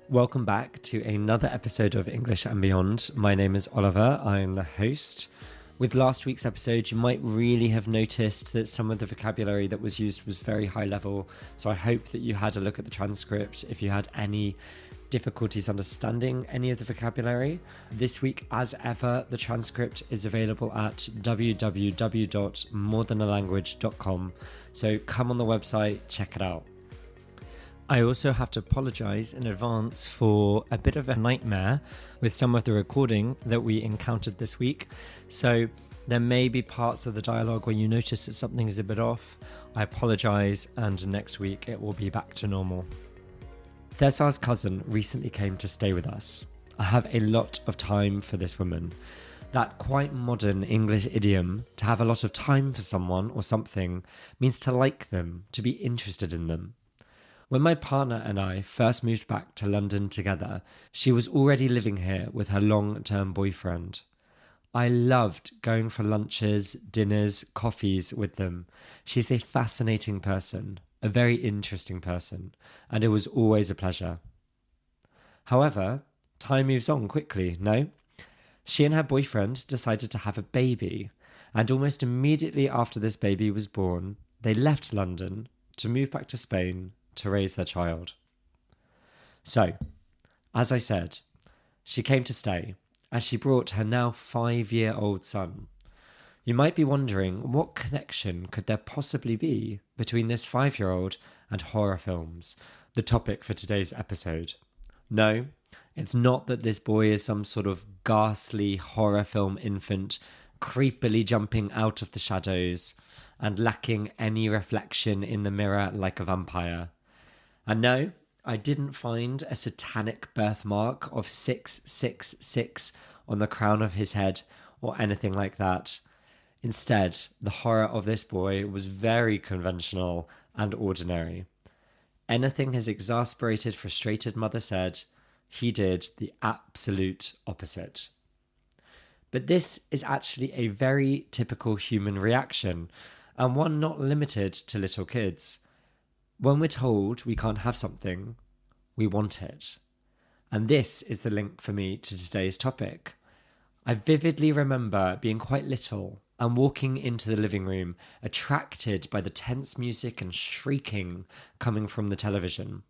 Welcome back to another episode of English and Beyond. My name is Oliver, I'm the host. With last week's episode, you might really have noticed that some of the vocabulary that was used was very high level, so I hope that you had a look at the transcript if you had any difficulties understanding any of the vocabulary. This week, as ever, the transcript is available at www.morethan.a language.com, so come on the website, check it out. I also have to apologise in advance for a bit of a nightmare with some of the recording that we encountered this week. So there may be parts of the dialogue where you notice that something is a bit off. I apologise, and next week it will be back to normal. César's cousin recently came to stay with us. I have a lot of time for this woman. That quite modern English idiom, to have a lot of time for someone or something, means to like them, to be interested in them. When my partner and I first moved back to London together, she was already living here with her long-term boyfriend. I loved going for lunches, dinners, coffees with them. She's a fascinating person, a very interesting person, and it was always a pleasure. However, time moves on quickly, no? She and her boyfriend decided to have a baby, and almost immediately after this baby was born, they left London to move back to Spain to raise their child. So, as I said, she came to stay as she brought her now 5-year-old son. You might be wondering, what connection could there possibly be between this 5-year-old and horror films, the topic for today's episode? No, it's not that this boy is some sort of ghastly horror film infant creepily jumping out of the shadows and lacking any reflection in the mirror like a vampire. And no, I didn't find a satanic birthmark of 666 on the crown of his head or anything like that. Instead, the horror of this boy was very conventional and ordinary. Anything his exasperated, frustrated mother said, he did the absolute opposite. But this is actually a very typical human reaction, and one not limited to little kids. When we're told we can't have something, we want it. And this is the link for me to today's topic. I vividly remember being quite little and walking into the living room, attracted by the tense music and shrieking coming from the television.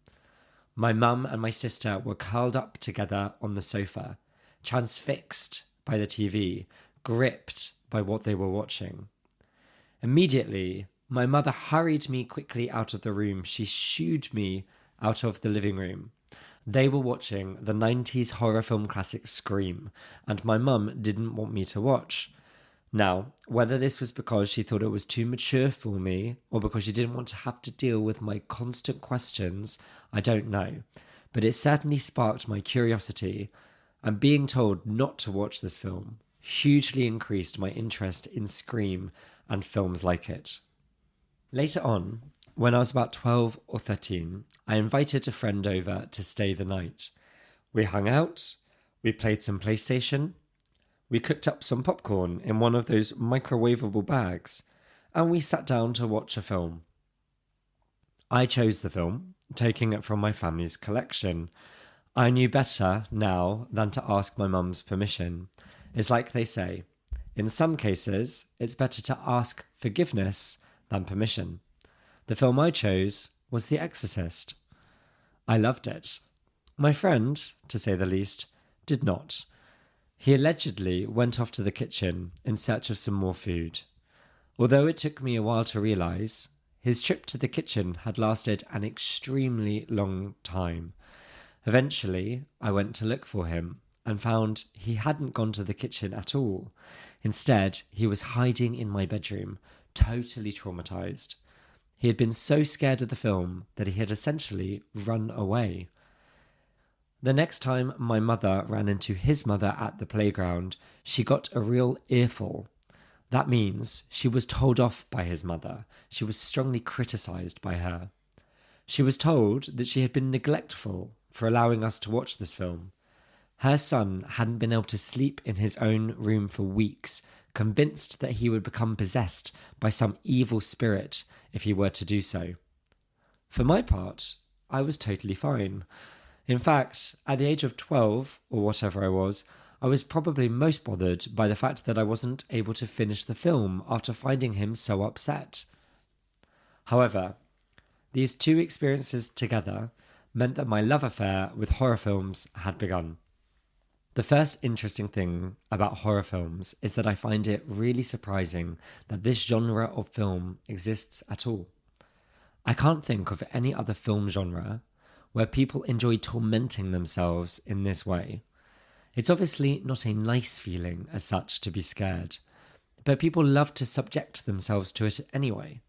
My mum and my sister were curled up together on the sofa, transfixed by the TV, gripped by what they were watching. Immediately, my mother hurried me quickly out of the room. She shooed me out of the living room. They were watching the 90s horror film classic Scream, and my mum didn't want me to watch. Now, whether this was because she thought it was too mature for me, or because she didn't want to have to deal with my constant questions, I don't know. But it certainly sparked my curiosity, and being told not to watch this film hugely increased my interest in Scream and films like it. Later on, when I was about 12 or 13, I invited a friend over to stay the night. We hung out, we played some PlayStation, we cooked up some popcorn in one of those microwavable bags, and we sat down to watch a film. I chose the film, taking it from my family's collection. I knew better now than to ask my mum's permission. It's like they say, in some cases, it's better to ask forgiveness than permission. The film I chose was The Exorcist. I loved it. My friend, to say the least, did not. He allegedly went off to the kitchen in search of some more food. Although it took me a while to realise, his trip to the kitchen had lasted an extremely long time. Eventually, I went to look for him and found he hadn't gone to the kitchen at all. Instead, he was hiding in my bedroom, totally traumatized. He had been so scared of the film that he had essentially run away. The next time my mother ran into his mother at the playground, she got a real earful. That means she was told off by his mother. She was strongly criticized by her. She was told that she had been neglectful for allowing us to watch this film. Her son hadn't been able to sleep in his own room for weeks, convinced that he would become possessed by some evil spirit if he were to do so. For my part, I was totally fine. In fact, at the age of 12, or whatever I was probably most bothered by the fact that I wasn't able to finish the film after finding him so upset. However, these two experiences together meant that my love affair with horror films had begun. The first interesting thing about horror films is that I find it really surprising that this genre of film exists at all. I can't think of any other film genre where people enjoy tormenting themselves in this way. It's obviously not a nice feeling as such to be scared, but people love to subject themselves to it anyway.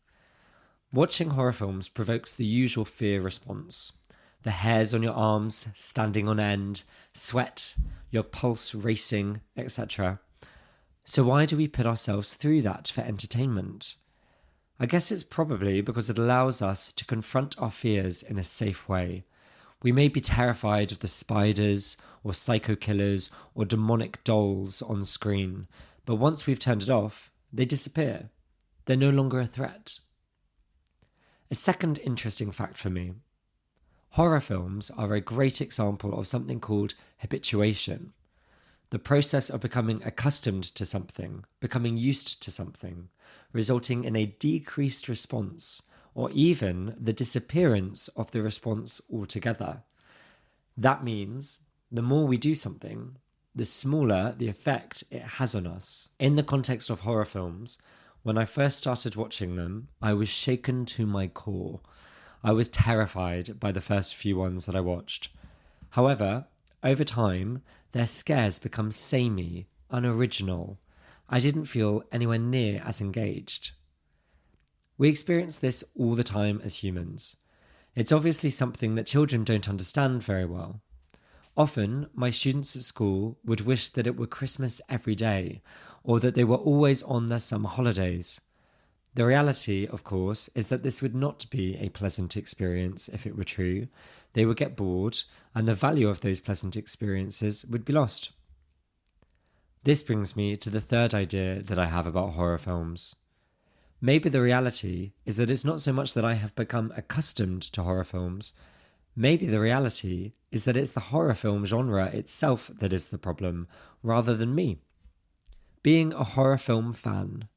Watching horror films provokes the usual fear response. The hairs on your arms standing on end, sweat, your pulse racing, etc. So why do we put ourselves through that for entertainment? I guess it's probably because it allows us to confront our fears in a safe way. We may be terrified of the spiders or psycho killers or demonic dolls on screen, but once we've turned it off, they disappear. They're no longer a threat. A second interesting fact for me. Horror films are a great example of something called habituation. The process of becoming accustomed to something, becoming used to something, resulting in a decreased response, or even the disappearance of the response altogether. That means the more we do something, the smaller the effect it has on us. In the context of horror films, when I first started watching them, I was shaken to my core. I was terrified by the first few ones that I watched. However, over time, their scares become samey, unoriginal. I didn't feel anywhere near as engaged. We experience this all the time as humans. It's obviously something that children don't understand very well. Often, my students at school would wish that it were Christmas every day, or that they were always on their summer holidays. The reality, of course, is that this would not be a pleasant experience if it were true. They would get bored, and the value of those pleasant experiences would be lost. This brings me to the third idea that I have about horror films. Maybe the reality is that it's not so much that I have become accustomed to horror films. Maybe the reality is that it's the horror film genre itself that is the problem, rather than me. Being a horror film fan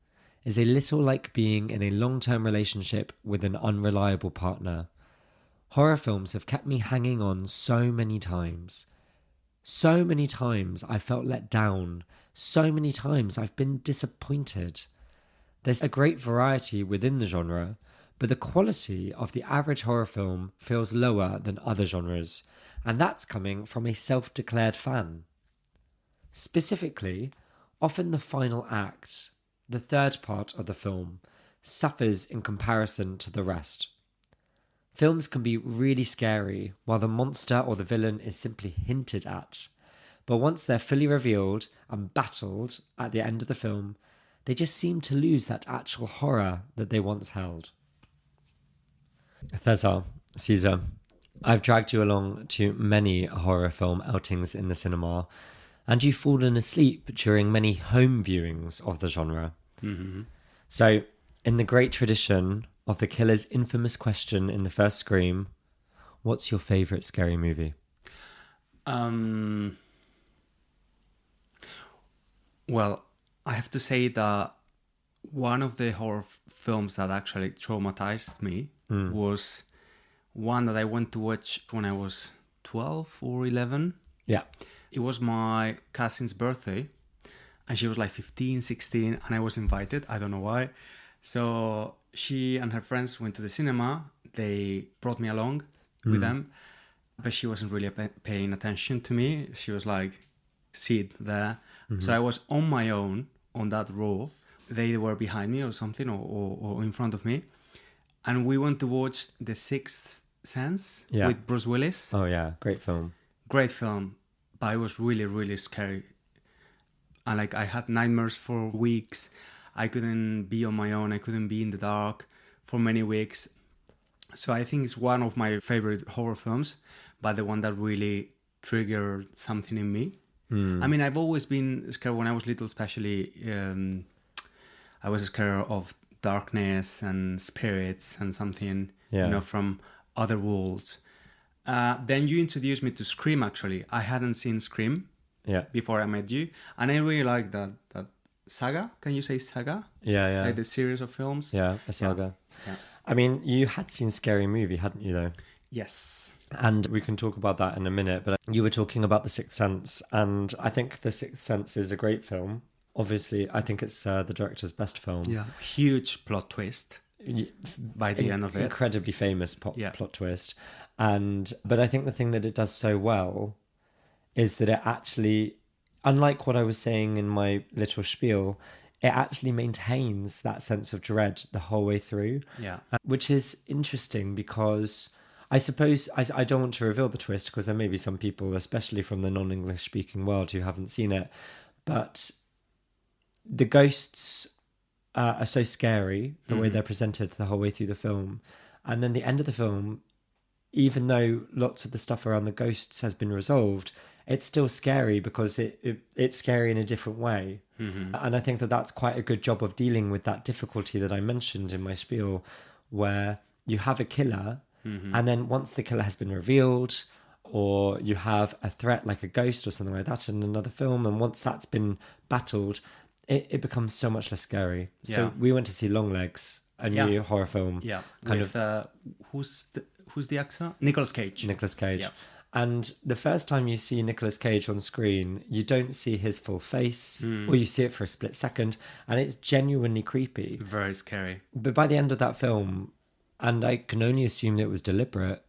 is a little like being in a long-term relationship with an unreliable partner. Horror films have kept me hanging on so many times. So many times I felt let down. So many times I've been disappointed. There's a great variety within the genre, but the quality of the average horror film feels lower than other genres, and that's coming from a self-declared fan. Specifically, often the final act, the third part of the film, suffers in comparison to the rest. Films can be really scary while the monster or the villain is simply hinted at, but once they're fully revealed and battled at the end of the film, they just seem to lose that actual horror that they once held. César, I've dragged you along to many horror film outings in the cinema, and you've fallen asleep during many home viewings of the genre. Mm-hmm. So, in the great tradition of the killer's infamous question in the first Scream, what's your favourite scary movie? Well, I have to say that one of the horror films that actually traumatized me was one that I went to watch when I was 12 or 11. Yeah. It was my cousin's birthday, and she was like 15, 16, and I was invited. I don't know why. So she and her friends went to the cinema. They brought me along with them, but she wasn't really paying attention to me. She was like, sit there. Mm-hmm. So I was on my own on that row. They were behind me or something, or in front of me. And we went to watch The Sixth Sense with Bruce Willis. Oh, yeah. Great film. Great film. But it was really, really scary. And like I had nightmares for weeks. I couldn't be on my own. I couldn't be in the dark for many weeks. So I think it's one of my favorite horror films, but the one that really triggered something in me. I mean, I've always been scared when I was little, especially. I was scared of darkness and spirits and something, from other worlds. Then you introduced me to Scream, actually. I hadn't seen Scream Yeah. before I met you. And I really like that saga. Can you say saga? Yeah. Like the series of films? Yeah, a saga. Yeah. I mean, you had seen Scary Movie, hadn't you, though? Yes. And we can talk about that in a minute, but you were talking about The Sixth Sense, and I think The Sixth Sense is a great film. Obviously, I think it's the director's best film. Yeah. Huge plot twist by the end of it. Incredibly famous plot twist. But I think the thing that it does so well is that it actually, unlike what I was saying in my little spiel, it actually maintains that sense of dread the whole way through. Yeah. Which is interesting because I suppose I don't want to reveal the twist because there may be some people, especially from the non-English speaking world, who haven't seen it. But the ghosts are so scary, the way they're presented the whole way through the film. And then the end of the film, even though lots of the stuff around the ghosts has been resolved, it's still scary because it's scary in a different way. Mm-hmm. And I think that that's quite a good job of dealing with that difficulty that I mentioned in my spiel, where you have a killer, and then once the killer has been revealed, or you have a threat like a ghost or something like that in another film, and once that's been battled, it becomes so much less scary. Yeah. So we went to see Longlegs, a new horror film. Yeah. Who's the actor? Nicolas Cage. Nicolas Cage. Yeah. And the first time you see Nicolas Cage on screen, you don't see his full face, or you see it for a split second, and it's genuinely creepy. Very scary. But by the end of that film, and I can only assume that it was deliberate,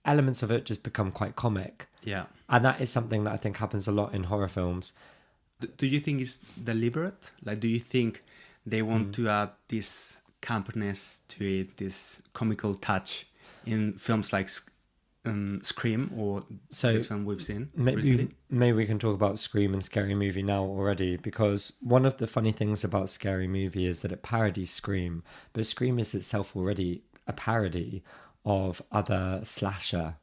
elements of it just become quite comic. Yeah. And that is something that I think happens a lot in horror films. Do you think it's deliberate? Like, do you think they want to add this campness to it, this comical touch in films like Scream or this film we've seen recently? Maybe we can talk about Scream and Scary Movie now already, because one of the funny things about Scary Movie is that it parodies Scream, but Scream is itself already a parody of other slasher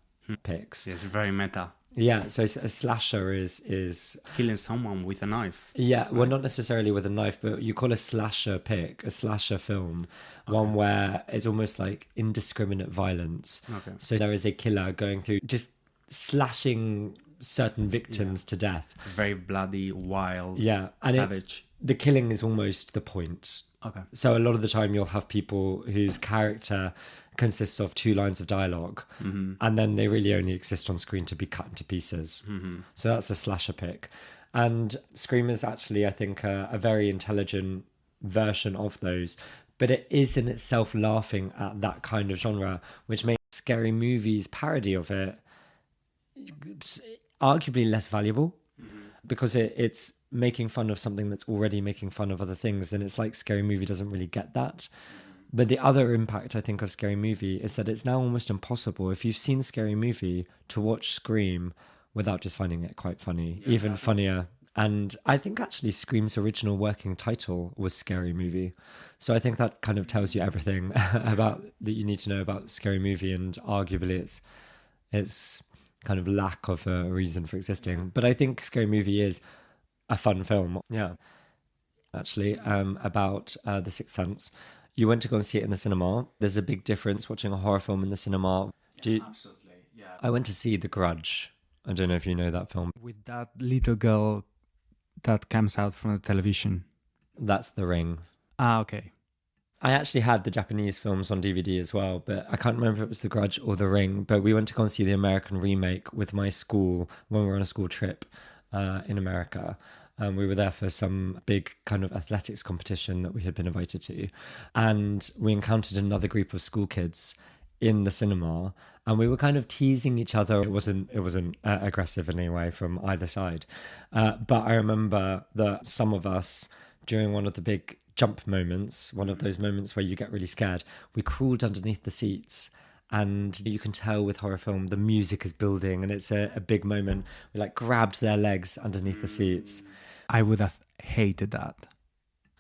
picks. It's very meta. Yeah, so a slasher is killing someone with a knife. Yeah, right? Well, not necessarily with a knife, but you call a slasher pick, a slasher film, one where it's almost like indiscriminate violence. Okay. So there is a killer going through just slashing certain victims to death. Very bloody, wild, and savage. The killing is almost the point. Okay. So a lot of the time you'll have people whose character consists of 2 lines of dialogue, and then they really only exist on screen to be cut into pieces. So that's a slasher pick. And Scream is actually, I think, a very intelligent version of those, but it is in itself laughing at that kind of genre, which makes Scary Movie's parody of it arguably less valuable, because it's making fun of something that's already making fun of other things, and it's like Scary Movie doesn't really get that. But the other impact, I think, of Scary Movie is that it's now almost impossible, if you've seen Scary Movie, to watch Scream without just finding it quite funny, even funnier. And I think actually Scream's original working title was Scary Movie. So I think that kind of tells you everything about that you need to know about Scary Movie, and arguably its kind of lack of a reason for existing. But I think Scary Movie is a fun film. Yeah. Actually, about The Sixth Sense. You went to go and see it in the cinema. There's a big difference watching a horror film in the cinema. Absolutely, yeah. I went to see The Grudge. I don't know if you know that film. With that little girl that comes out from the television. That's The Ring. Ah, okay. I actually had the Japanese films on DVD as well, but I can't remember if it was The Grudge or The Ring. But we went to go and see the American remake with my school when we were on a school trip in America. We were there for some big kind of athletics competition that we had been invited to. And we encountered another group of school kids in the cinema, and we were kind of teasing each other. It wasn't aggressive in any way from either side. But I remember that some of us, during one of the big jump moments, one of those moments where you get really scared, we crawled underneath the seats. And you can tell with horror film, the music is building and it's a big moment. We like grabbed their legs underneath the seats. I would have hated that.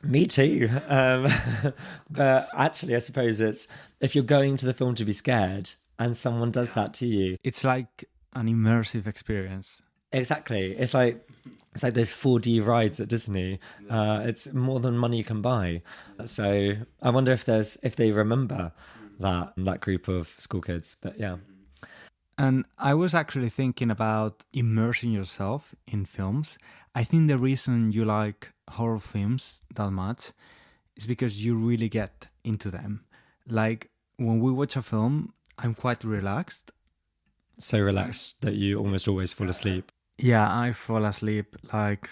Me too. But actually, I suppose it's, if you're going to the film to be scared and someone does that to you. It's like an immersive experience. Exactly. It's like those 4D rides at Disney. It's more than money can buy. So I wonder if they remember that group of school kids. But yeah. And I was actually thinking about immersing yourself in films. I think the reason you like horror films that much is because you really get into them. Like when we watch a film, I'm quite relaxed. So relaxed that you almost always fall asleep. Yeah, I fall asleep like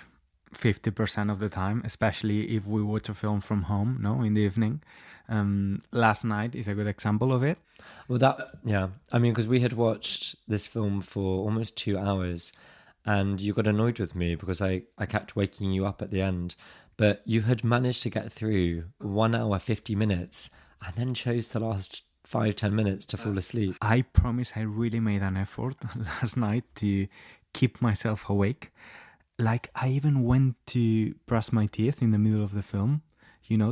50% of the time, especially if we watch a film from home, no, in the evening. Last night is a good example of it. Well, yeah. I mean, because we had watched this film for almost 2 hours and you got annoyed with me because I kept waking you up at the end. But you had managed to get through 1 hour, 50 minutes and then chose the last 5-10 minutes to fall asleep. I promise I really made an effort last night to keep myself awake. Like, I even went to brush my teeth in the middle of the film,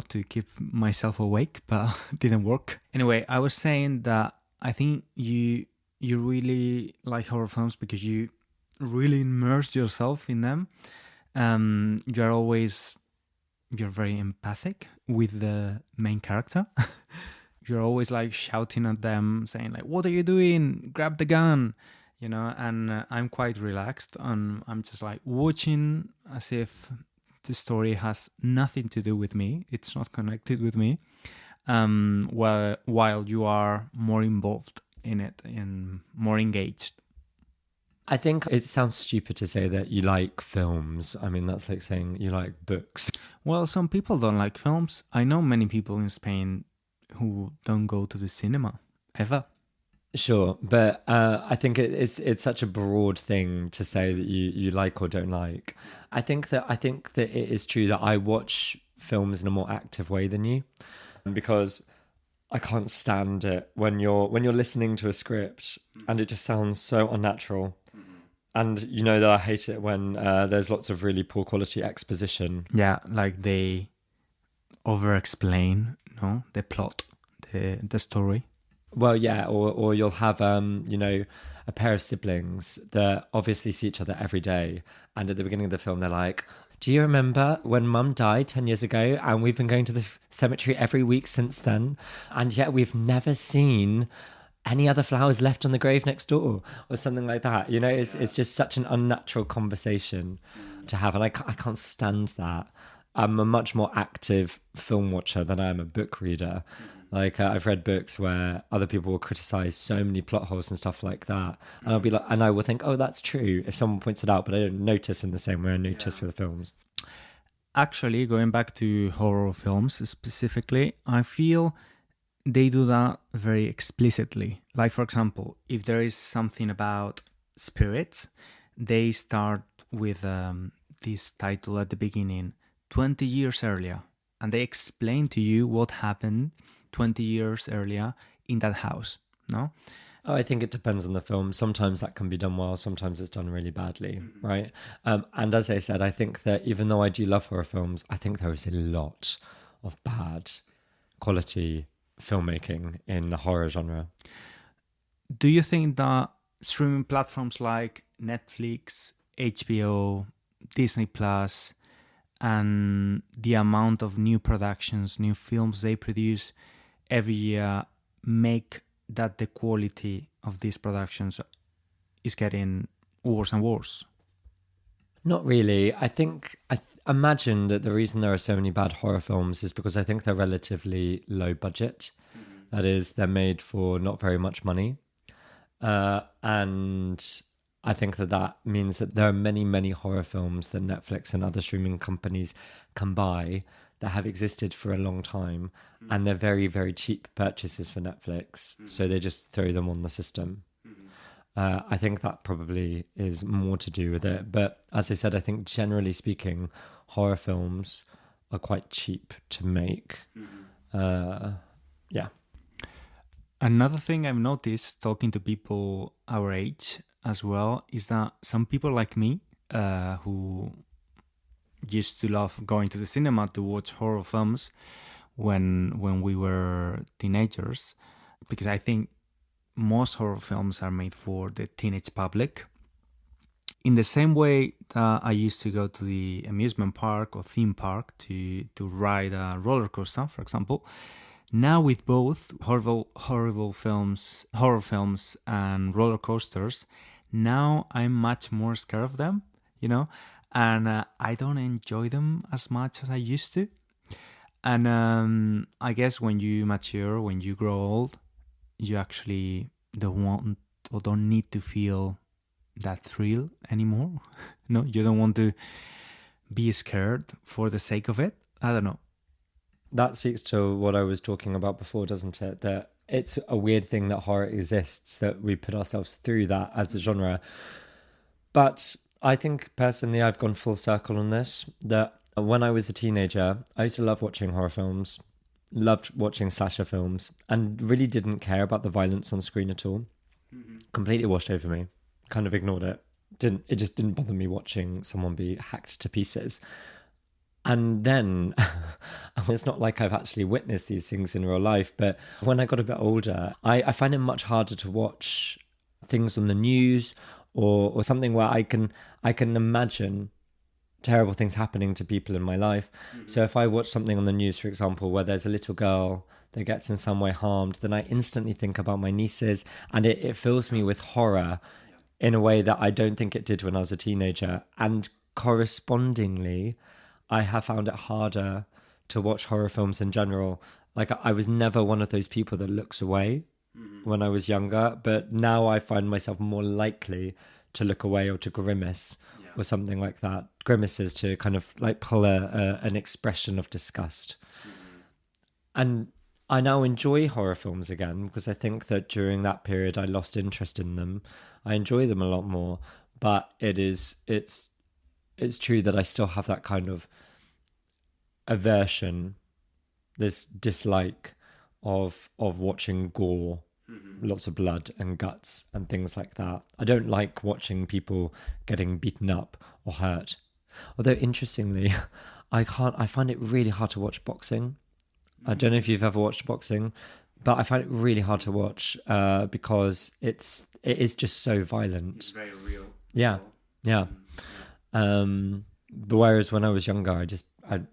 to keep myself awake, but didn't work. Anyway, I was saying that I think you really like horror films because you really immerse yourself in them. You're very empathic with the main character. You're always like shouting at them, saying like, "What are you doing? Grab the gun!" And I'm quite relaxed, and I'm just like watching as if the story has nothing to do with me. It's not connected with me. While you are more involved in it and more engaged. I think it sounds stupid to say that you like films. I mean, that's like saying you like books. Well, some people don't like films. I know many people in Spain who don't go to the cinema ever. Sure, but I think it's such a broad thing to say that you like or don't like. I think that it is true that I watch films in a more active way than you, because I can't stand it when you're listening to a script and it just sounds so unnatural. And you know that I hate it when there's lots of really poor quality exposition. Yeah, like they over-explain, the plot, the story. Well, yeah, or you'll have a pair of siblings that obviously see each other every day, and at the beginning of the film they're like, "Do you remember when Mum died 10 years ago, and we've been going to the cemetery every week since then, and yet we've never seen any other flowers left on the grave next door," or something like that. It's just such an unnatural conversation to have, and I can't stand that. I'm a much more active film watcher than I am a book reader. Like I've read books where other people will criticize so many plot holes and stuff like that, and I'll be like, and I will think, oh, that's true if someone points it out, but I don't notice in the same way I notice with films. Actually, going back to horror films specifically, I feel they do that very explicitly. Like, for example, if there is something about spirits, they start with this title at the beginning, 20 years earlier, and they explain to you what happened 20 years earlier in that house, no? Oh, I think it depends on the film. Sometimes that can be done well, sometimes it's done really badly, right? And as I said, I think that even though I do love horror films, I think there is a lot of bad quality filmmaking in the horror genre. Do you think that streaming platforms like Netflix, HBO, Disney Plus, and the amount of new productions, new films they produce every year make that the quality of these productions is getting worse and worse? Not really. I think imagine that the reason there are so many bad horror films is because I think they're relatively low budget. That is, they're made for not very much money. And I think that means that there are many, many horror films that Netflix and other streaming companies can buy that have existed for a long time. And they're very, very cheap purchases for Netflix. So they just throw them on the system. I think that probably is more to do with it. But as I said, I think generally speaking, horror films are quite cheap to make. Yeah. Another thing I've noticed talking to people our age as well is that some people like me who used to love going to the cinema to watch horror films when we were teenagers, because I think most horror films are made for the teenage public. In the same way that I used to go to the amusement park or theme park to ride a roller coaster, for example, Now with both horrible horror films and roller coasters, now I'm much more scared of them, and I don't enjoy them as much as I used to. And I guess when you mature, when you grow old, you actually don't want or don't need to feel that thrill anymore. No, you don't want to be scared for the sake of it. I don't know. That speaks to what I was talking about before, doesn't it? That it's a weird thing that horror exists, that we put ourselves through that as a genre. But I think personally I've gone full circle on this, that when I was a teenager, I used to love watching horror films, loved watching slasher films, and really didn't care about the violence on screen at all. Completely washed over me. Kind of ignored it. It just didn't bother me watching someone be hacked to pieces. And then it's not like I've actually witnessed these things in real life, but when I got a bit older, I find it much harder to watch things on the news or something where I can imagine terrible things happening to people in my life. So if I watch something on the news, for example, where there's a little girl that gets in some way harmed, then I instantly think about my nieces, and it fills me with horror in a way that I don't think it did when I was a teenager. And correspondingly, I have found it harder to watch horror films in general. Like, I was never one of those people that looks away when I was younger, but now I find myself more likely to look away or to grimace or something like that. Grimaces to kind of like pull an expression of disgust. And I now enjoy horror films again because I think that during that period I lost interest in them. I enjoy them a lot more, but it's true that I still have that kind of aversion, this dislike of watching gore, lots of blood and guts and things like that. I don't like watching people getting beaten up or hurt. Although interestingly, I find it really hard to watch boxing. I don't know if you've ever watched boxing, but I find it really hard to watch because it is just so violent. It's very real. Yeah. But whereas when I was younger,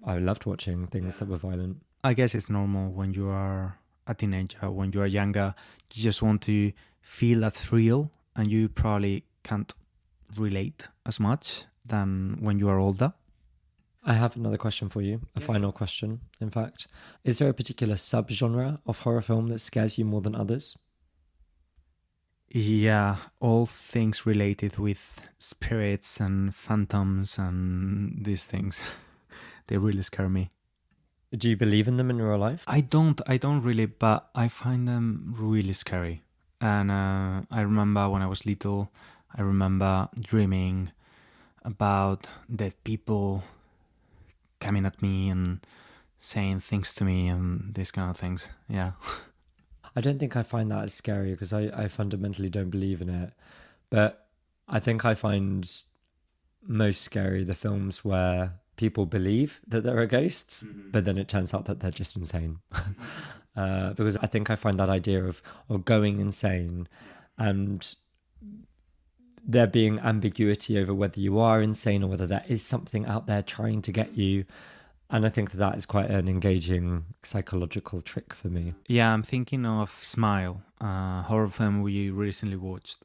I loved watching things that were violent. I guess it's normal when you are a teenager, when you are younger, you just want to feel that thrill, and you probably can't relate as much than when you are older. I have another question for you, a final question, in fact. Is there a particular subgenre of horror film that scares you more than others? Yeah, all things related with spirits and phantoms and these things. They really scare me. Do you believe in them in real life? I don't really, but I find them really scary. And I remember when I was little, I remember dreaming about dead people coming at me and saying things to me and these kind of things. Yeah. I don't think I find that as scary because I fundamentally don't believe in it. But I think I find most scary the films where people believe that there are ghosts, but then it turns out that they're just insane. Because I think I find that idea of going insane and there being ambiguity over whether you are insane or whether there is something out there trying to get you. And I think that is quite an engaging psychological trick for me. Yeah, I'm thinking of Smile, a horror film we recently watched.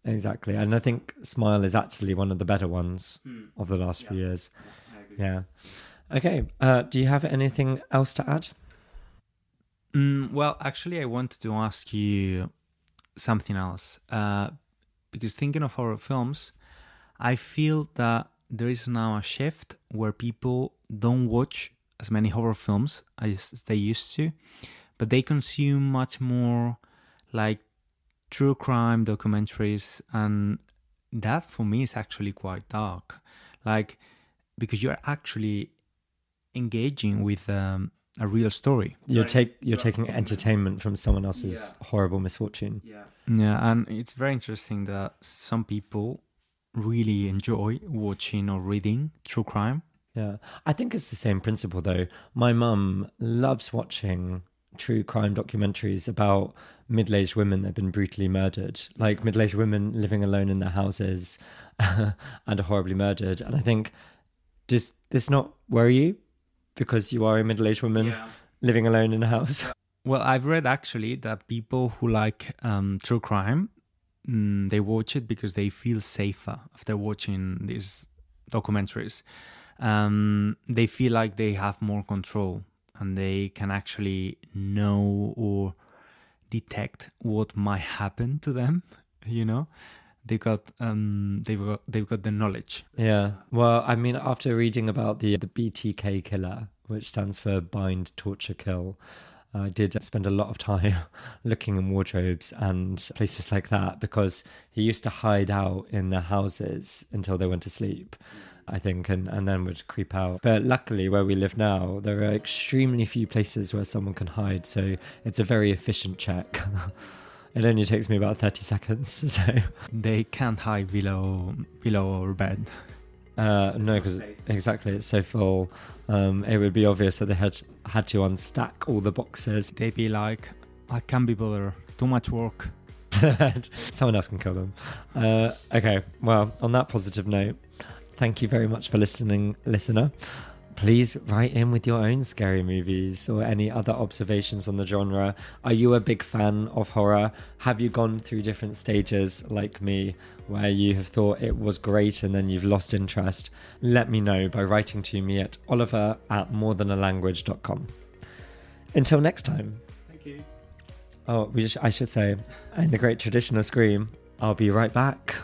Exactly. And I think Smile is actually one of the better ones of the last few years. Yeah. Okay. Do you have anything else to add? Well, actually, I wanted to ask you something else. Because thinking of horror films, I feel that there is now a shift where people don't watch as many horror films as they used to, but they consume much more like true crime documentaries, and that for me is actually quite dark. Like, because you're actually engaging with a real story. You're taking entertainment from someone else's horrible misfortune. Yeah, and it's very interesting that some people really enjoy watching or reading true crime. Yeah, I think it's the same principle though. My mum loves watching true crime documentaries about middle-aged women that have been brutally murdered, like middle-aged women living alone in their houses and are horribly murdered. And I think, does this not worry you? Because you are a middle-aged woman living alone in a house? Well, I've read actually that people who like true crime, they watch it because they feel safer after watching these documentaries. They feel like they have more control and they can actually know or detect what might happen to them. You know, they've got the knowledge. Yeah. Well, I mean, after reading about the BTK killer, which stands for bind, torture, kill, I did spend a lot of time looking in wardrobes and places like that, because he used to hide out in their houses until they went to sleep, I think, and then would creep out. But luckily, where we live now, there are extremely few places where someone can hide, so it's a very efficient check. It only takes me about 30 seconds, so... They can't hide below our bed. No, because exactly, it's so full. It would be obvious that they had to unstack all the boxes. They'd be like, I can't be bothered, too much work. Someone else can kill them. Okay, well, on that positive note, thank you very much for listening, listener. Please write in with your own scary movies or any other observations on the genre. Are you a big fan of horror? Have you gone through different stages like me where you have thought it was great and then you've lost interest? Let me know by writing to me at oliver@morethan.a language.com. Until next time. Thank you. Oh, I should say, in the great tradition of Scream, I'll be right back.